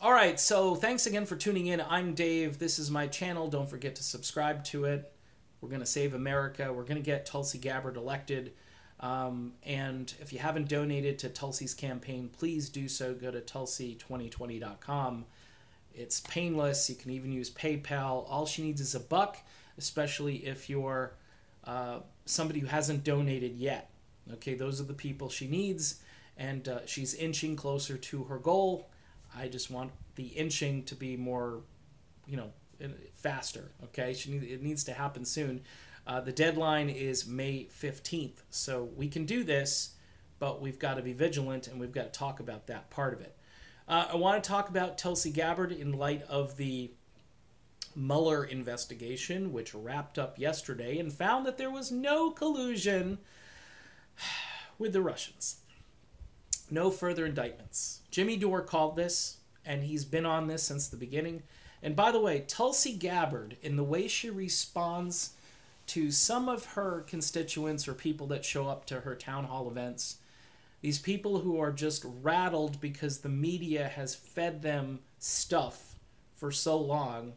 All right, so thanks again for tuning in. I'm Dave. This is my channel. Don't forget to subscribe to it. We're going to save America. We're going to get Tulsi Gabbard elected. And if you haven't donated to Tulsi's campaign, please do so. Go to tulsi2020.com. It's painless. You can even use PayPal. All she needs is a buck, especially if you're somebody who hasn't donated yet. Okay, those are the people she needs, and she's inching closer to her goal. I just want the inching to be more, faster. Okay, it needs to happen soon. The deadline is May 15th, so we can do this, but we've got to be vigilant, and we've got to talk about that part of it. I want to talk about Tulsi Gabbard in light of the Mueller investigation, which wrapped up yesterday and found that there was no collusion with the Russians. No further indictments. Jimmy Dore called this, and he's been on this since the beginning. And by the way, Tulsi Gabbard, in the way she responds to some of her constituents or people that show up to her town hall events, these people who are just rattled because the media has fed them stuff for so long,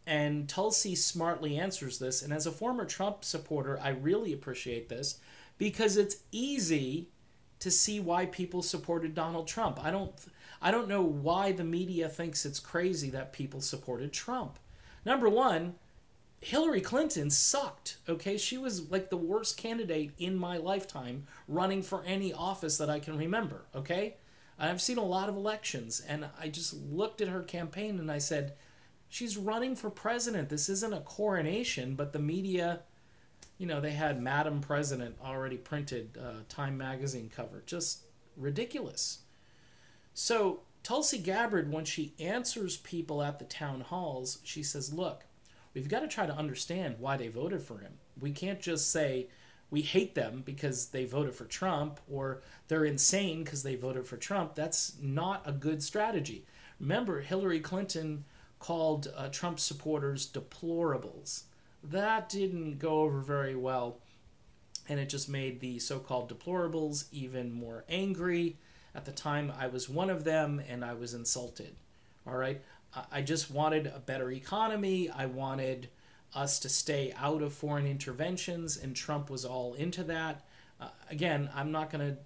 and Tulsi smartly answers this. And as a former Trump supporter, I really appreciate this because it's easy to see why people supported Donald Trump. I don't know why the media thinks it's crazy that people supported Trump. Number one, Hillary Clinton sucked, okay? She was like the worst candidate in my lifetime running for any office that I can remember, okay? I've seen a lot of elections, and I just looked at her campaign and I said, she's running for president. This isn't a coronation, but the media, they had Madam President already printed, Time magazine cover. Just ridiculous. So Tulsi Gabbard, when she answers people at the town halls, she says, look, we've got to try to understand why they voted for him. We can't just say we hate them because they voted for Trump, or they're insane because they voted for Trump. That's not a good strategy. Remember, Hillary Clinton called Trump supporters deplorables. That didn't go over very well, and it just made the so-called deplorables even more angry. At the time, I was one of them, and I was insulted. All right? I just wanted a better economy. I wanted us to stay out of foreign interventions, and Trump was all into that. Again, I'm not going to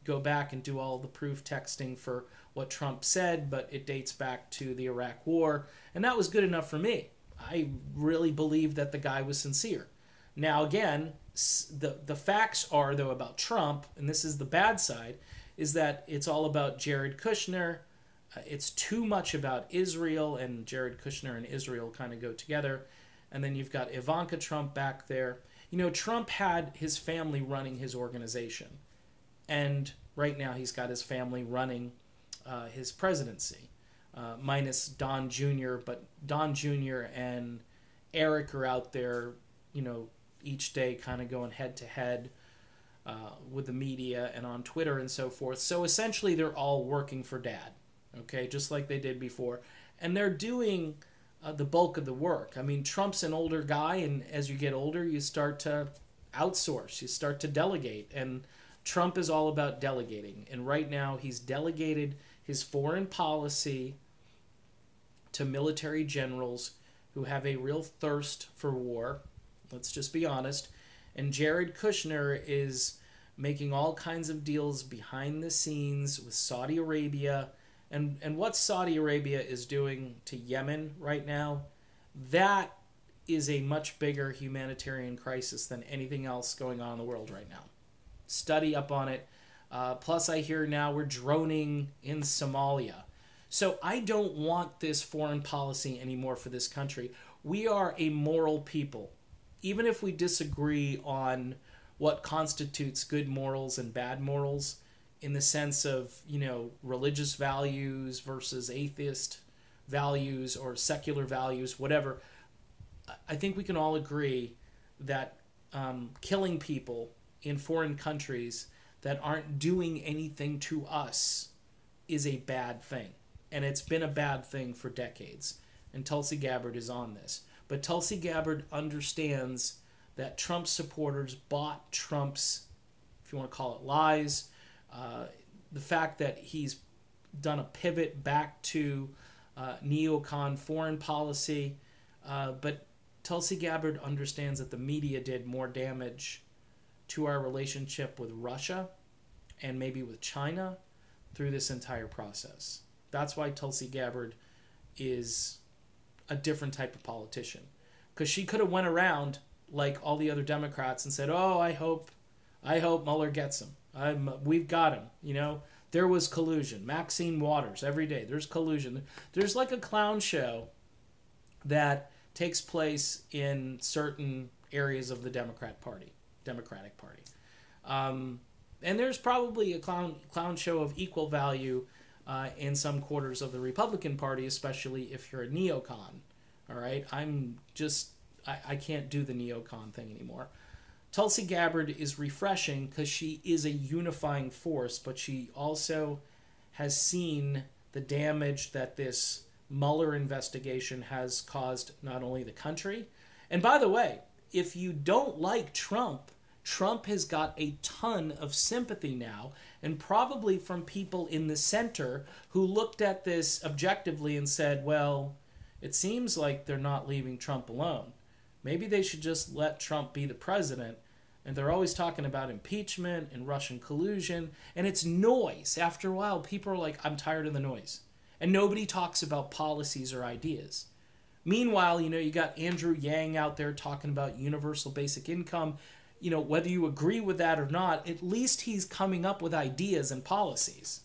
go back and do all the proof texting for what Trump said, but it dates back to the Iraq War, and that was good enough for me. I really believe that the guy was sincere. Now, again, the facts are, though, about Trump, and this is the bad side, is that it's all about Jared Kushner. It's too much about Israel, and Jared Kushner and Israel kind of go together. And then you've got Ivanka Trump back there. Trump had his family running his organization, and right now he's got his family running his presidency. Minus Don Jr., but Don Jr. and Eric are out there, each day kind of going head-to-head with the media and on Twitter and so forth. So essentially they're all working for Dad, okay, just like they did before. And they're doing the bulk of the work. I mean, Trump's an older guy, and as you get older, you start to outsource, you start to delegate, and Trump is all about delegating. And right now he's delegated his foreign policy to military generals who have a real thirst for war. Let's just be honest. And Jared Kushner is making all kinds of deals behind the scenes with Saudi Arabia. And what Saudi Arabia is doing to Yemen right now, that is a much bigger humanitarian crisis than anything else going on in the world right now. Study up on it. Plus, I hear now we're droning in Somalia. So I don't want this foreign policy anymore for this country. We are a moral people. Even if we disagree on what constitutes good morals and bad morals, in the sense of, religious values versus atheist values or secular values, whatever, I think we can all agree that killing people in foreign countries that aren't doing anything to us is a bad thing. And it's been a bad thing for decades. And Tulsi Gabbard is on this. But Tulsi Gabbard understands that Trump supporters bought Trump's, if you want to call it lies, the fact that he's done a pivot back to neocon foreign policy. But Tulsi Gabbard understands that the media did more damage to our relationship with Russia and maybe with China through this entire process. That's why Tulsi Gabbard is a different type of politician. Because she could have went around like all the other Democrats and said, "Oh, I hope Mueller gets him. We've got him." You know, there was collusion. Maxine Waters, every day there's collusion. There's like a clown show that takes place in certain areas of the Democratic Party. And there's probably a clown show of equal value in some quarters of the Republican Party, especially if you're a neocon. All right, I can't do the neocon thing anymore. Tulsi Gabbard is refreshing because she is a unifying force, but she also has seen the damage that this Mueller investigation has caused not only the country, and by the way, if you don't like Trump has got a ton of sympathy now, and probably from people in the center who looked at this objectively and said, well, it seems like they're not leaving Trump alone. Maybe they should just let Trump be the president. And they're always talking about impeachment and Russian collusion, and it's noise. After a while, people are like, I'm tired of the noise. And nobody talks about policies or ideas. Meanwhile, you got Andrew Yang out there talking about universal basic income. Whether you agree with that or not, at least he's coming up with ideas and policies.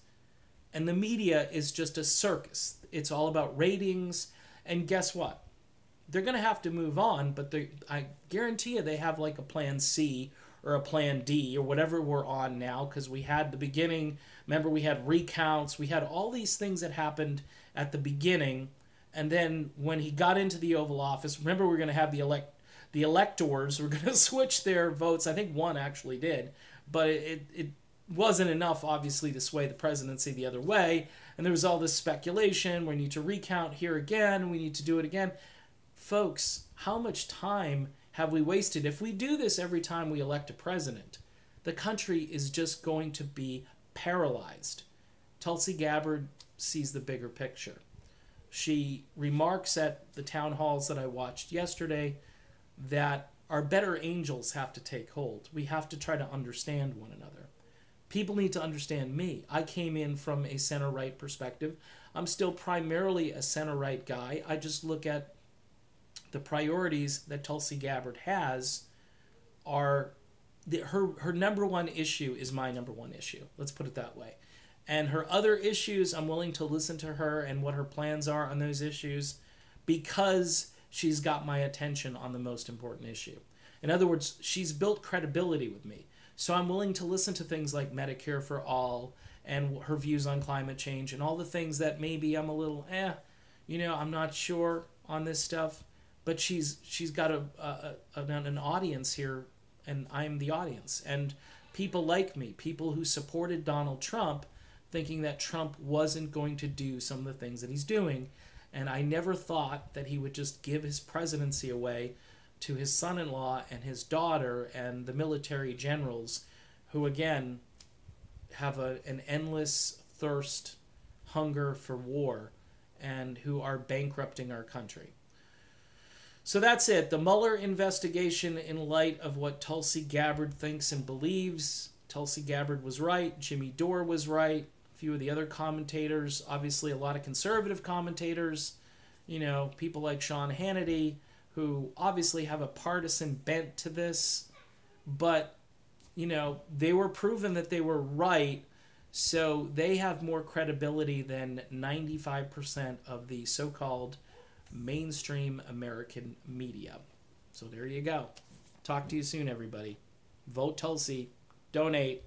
And the media is just a circus. It's all about ratings. And guess what? They're going to have to move on, but I guarantee you they have like a plan C or a plan D or whatever we're on now, because we had the beginning. Remember, we had recounts. We had all these things that happened at the beginning. And then when he got into the Oval Office, remember, we're going to have the electors were going to switch their votes. I think one actually did, but it wasn't enough, obviously, to sway the presidency the other way. And there was all this speculation. We need to recount here again. We need to do it again. Folks, how much time have we wasted? If we do this every time we elect a president, the country is just going to be paralyzed. Tulsi Gabbard sees the bigger picture. She remarks at the town halls that I watched yesterday that our better angels have to take hold. We have to try to understand one another. People need to understand me. I came in from a center-right perspective. I'm still primarily a center-right guy. I just look at the priorities that Tulsi Gabbard has are her number one issue is my number one issue. Let's put it that way. And her other issues, I'm willing to listen to her and what her plans are on those issues because she's got my attention on the most important issue. In other words, she's built credibility with me. So I'm willing to listen to things like Medicare for All and her views on climate change and all the things that maybe I'm a little, I'm not sure on this stuff. But she's got an audience here, and I'm the audience. And people like me, people who supported Donald Trump, thinking that Trump wasn't going to do some of the things that he's doing. And I never thought that he would just give his presidency away to his son-in-law and his daughter and the military generals who, again, have an endless thirst, hunger for war, and who are bankrupting our country. So that's it. The Mueller investigation in light of what Tulsi Gabbard thinks and believes. Tulsi Gabbard was right. Jimmy Dore was right. A few of the other commentators, obviously a lot of conservative commentators, people like Sean Hannity, who obviously have a partisan bent to this. But, they were proven that they were right. So they have more credibility than 95% of the so-called mainstream American media. So there you go. Talk to you soon, everybody. Vote Tulsi. Donate.